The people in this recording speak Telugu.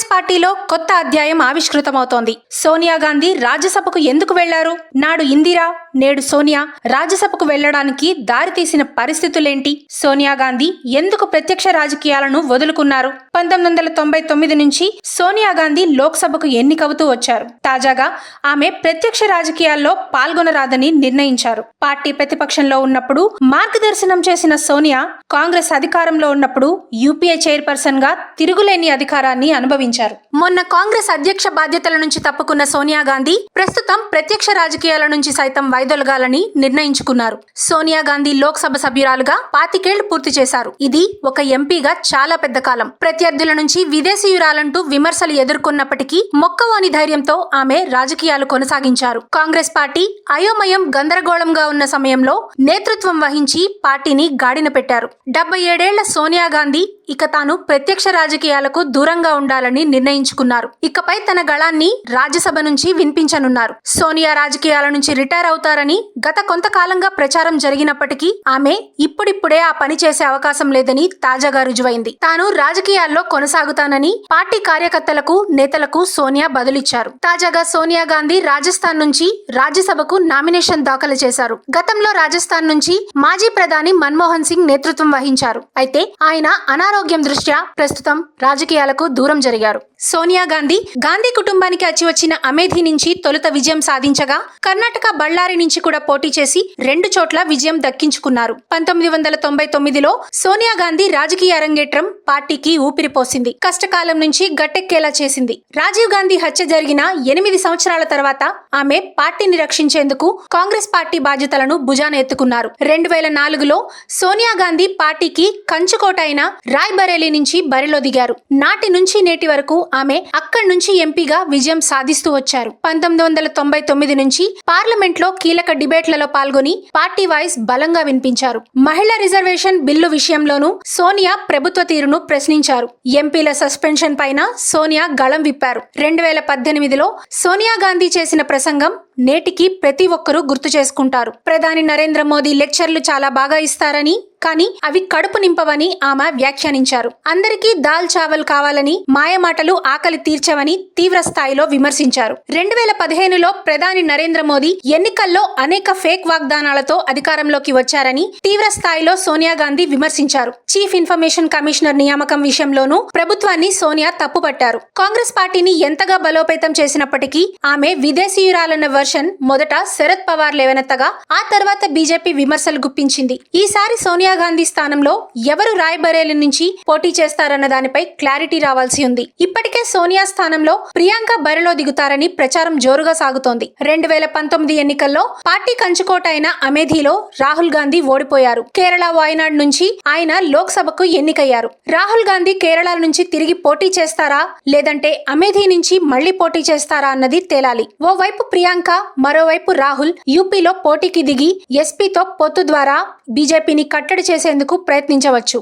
కాంగ్రెస్ పార్టీలో కొత్త అధ్యాయం ఆవిష్కృతమవుతోంది. సోనియా గాంధీ రాజ్యసభకు ఎందుకు వెళ్లారు? నాడు ఇందిరా, నేడు సోనియా రాజ్యసభకు వెళ్లడానికి దారితీసిన పరిస్థితులేంటి? సోనియా గాంధీ ఎందుకు ప్రత్యక్ష రాజకీయాలను వదులుకున్నారు? 1999 నుంచి సోనియా గాంధీ లోక్సభకు ఎన్నికవుతూ వచ్చారు. తాజాగా ఆమె ప్రత్యక్ష రాజకీయాల్లో పాల్గొనరాదని నిర్ణయించారు. పార్టీ ప్రతిపక్షంలో ఉన్నప్పుడు మార్గదర్శనం చేసిన సోనియా కాంగ్రెస్ అధికారంలో ఉన్నప్పుడు యూపీఏ చైర్పర్సన్ గా తిరుగులేని అధికారాన్ని అనుభవించారు. మొన్న కాంగ్రెస్ అధ్యక్ష బాధ్యతల నుంచి తప్పుకున్న సోనియా గాంధీ ప్రస్తుతం ప్రత్యక్ష రాజకీయాల నుంచి సైతం వైదొలగాలని నిర్ణయించుకున్నారు. సోనియా గాంధీ లోక్సభ సభ్యురాలుగా 25 ఏళ్లు పూర్తి చేశారు. ఇది ఒక ఎంపీగా చాలా పెద్ద కాలం. ప్రత్యర్థుల నుంచి విదేశీయురాలంటూ విమర్శలు ఎదుర్కొన్నప్పటికీ మొక్కవోని ధైర్యంతో ఆమె రాజకీయాలు కొనసాగించారు. కాంగ్రెస్ పార్టీ అయోమయం గందరగోళంగా ఉన్న సమయంలో నేతృత్వం వహించి పార్టీని గాడిన పెట్టారు. 77 ఏళ్ల సోనియా గాంధీ ఇక తాను ప్రత్యక్ష రాజకీయాలకు దూరంగా ఉండాలని నిర్ణయించుకున్నారు. ఇకపై తన గళాన్ని రాజ్యసభ నుంచి వినిపించనున్నారు. సోనియా రాజకీయాల నుంచి రిటైర్ అవుతారని గత కొంతకాలంగా ప్రచారం జరిగినప్పటికీ ఆమె ఇప్పుడిప్పుడే ఆ పని చేసే అవకాశం లేదని తాజాగా రుజువైంది. తాను రాజకీయాల్లో కొనసాగుతానని పార్టీ కార్యకర్తలకు, నేతలకు సోనియా బదులిచ్చారు. తాజాగా సోనియా గాంధీ రాజస్థాన్ నుంచి రాజ్యసభకు నామినేషన్ దాఖలు చేశారు. గతంలో రాజస్థాన్ నుంచి మాజీ ప్రధాని మన్మోహన్ సింగ్ నేతృత్వం వహించారు. అయితే ఆయన అనారోగ్యం దృష్ట్యా ప్రస్తుతం రాజకీయాలకు దూరం జరిగారు. సోనియా గాంధీ గాంధీ కుటుంబానికి అచ్చివచ్చిన అమేథీ నుంచి తొలుత విజయం సాధించగా కర్ణాటక బళ్ళారి నుంచి కూడా పోటీ చేసి 2 చోట్ల విజయం దక్కించుకున్నారు. 1999లో సోనియా గాంధీ రాజకీయ అరంగేట్రం పార్టీకి ఊపిరిపోసింది. కష్టకాలం నుంచి గట్టెక్కేలా చేసింది. రాజీవ్ గాంధీ హత్య జరిగిన 8 సంవత్సరాల తర్వాత ఆమె పార్టీని రక్షించేందుకు కాంగ్రెస్ పార్టీ బాధ్యతలను భుజాన ఎత్తుకున్నారు. 2004లో సోనియా గాంధీ పార్టీకి కంచుకోట అయిన రాయ్ బరేలీ నుంచి బరిలో దిగారు. నాటి నుంచి నేటి వరకు ఆమె అక్కడి నుంచి ఎంపీగా విజయం సాధిస్తూ వచ్చారు. 1999 నుంచి పార్లమెంట్ లో కీలక డిబేట్లలో పాల్గొని పార్టీ వాయిస్ బలంగా వినిపించారు. మహిళా రిజర్వేషన్ బిల్లు విషయంలోనూ సోనియా ప్రభుత్వ తీరును ప్రశ్నించారు. ఎంపీల సస్పెన్షన్ పైన సోనియా గళం విప్పారు. 2018లో సోనియా గాంధీ చేసిన ప్రసంగం నేటికి ప్రతి ఒక్కరూ గుర్తు చేసుకుంటారు. ప్రధాని నరేంద్ర మోదీ లెక్చర్లు చాలా బాగా ఇస్తారని, కానీ అవి కడుపు నింపవని ఆమె వ్యాఖ్యానించారు. అందరికీ దాల్ చావల్ కావాలని, మాయమాటలు ఆకలి తీర్చవని తీవ్ర స్థాయిలో విమర్శించారు. 2015లో ప్రధాని నరేంద్ర మోదీ ఎన్నికల్లో అనేక ఫేక్ వాగ్దానాలతో అధికారంలోకి వచ్చారని తీవ్ర స్థాయిలో సోనియా గాంధీ విమర్శించారు. చీఫ్ ఇన్ఫర్మేషన్ కమిషనర్ నియామకం విషయంలోనూ ప్రభుత్వాన్ని సోనియా తప్పుపట్టారు. కాంగ్రెస్ పార్టీని ఎంతగా బలోపేతం చేసినప్పటికీ ఆమె విదేశీయురాలన్న వర్షన్ మొదట శరద్ పవార్ లేవనెత్తగా ఆ తర్వాత బీజేపీ విమర్శలు గుప్పించింది. ఈసారి సోనియా గాంధీ స్థానంలో ఎవరు రాయ్ బరేలీ నుంచి పోటీ చేస్తారన్న దానిపై క్లారిటీ రావాల్సి ఉంది. ఇప్పటికే సోనియా స్థానంలో ప్రియాంక బరిలో దిగుతారని ప్రచారం జోరుగా సాగుతోంది. 2019 ఎన్నికల్లో పార్టీ కంచుకోట అయిన అమేథీలో రాహుల్ గాంధీ ఓడిపోయారు. కేరళ వాయనాడ్ నుంచి ఆయన లోక్సభకు ఎన్నికయ్యారు. రాహుల్ గాంధీ కేరళ నుంచి తిరిగి పోటీ చేస్తారా, లేదంటే అమేథీ నుంచి మళ్లీ పోటీ చేస్తారా అన్నది తేలాలి. ఓవైపు ప్రియాంక, మరోవైపు రాహుల్ యూపీలో పోటీకి దిగి ఎస్పీతో పొత్తు ద్వారా బీజేపీని కట్టడి చేసేందుకు ప్రయత్నించవచ్చు.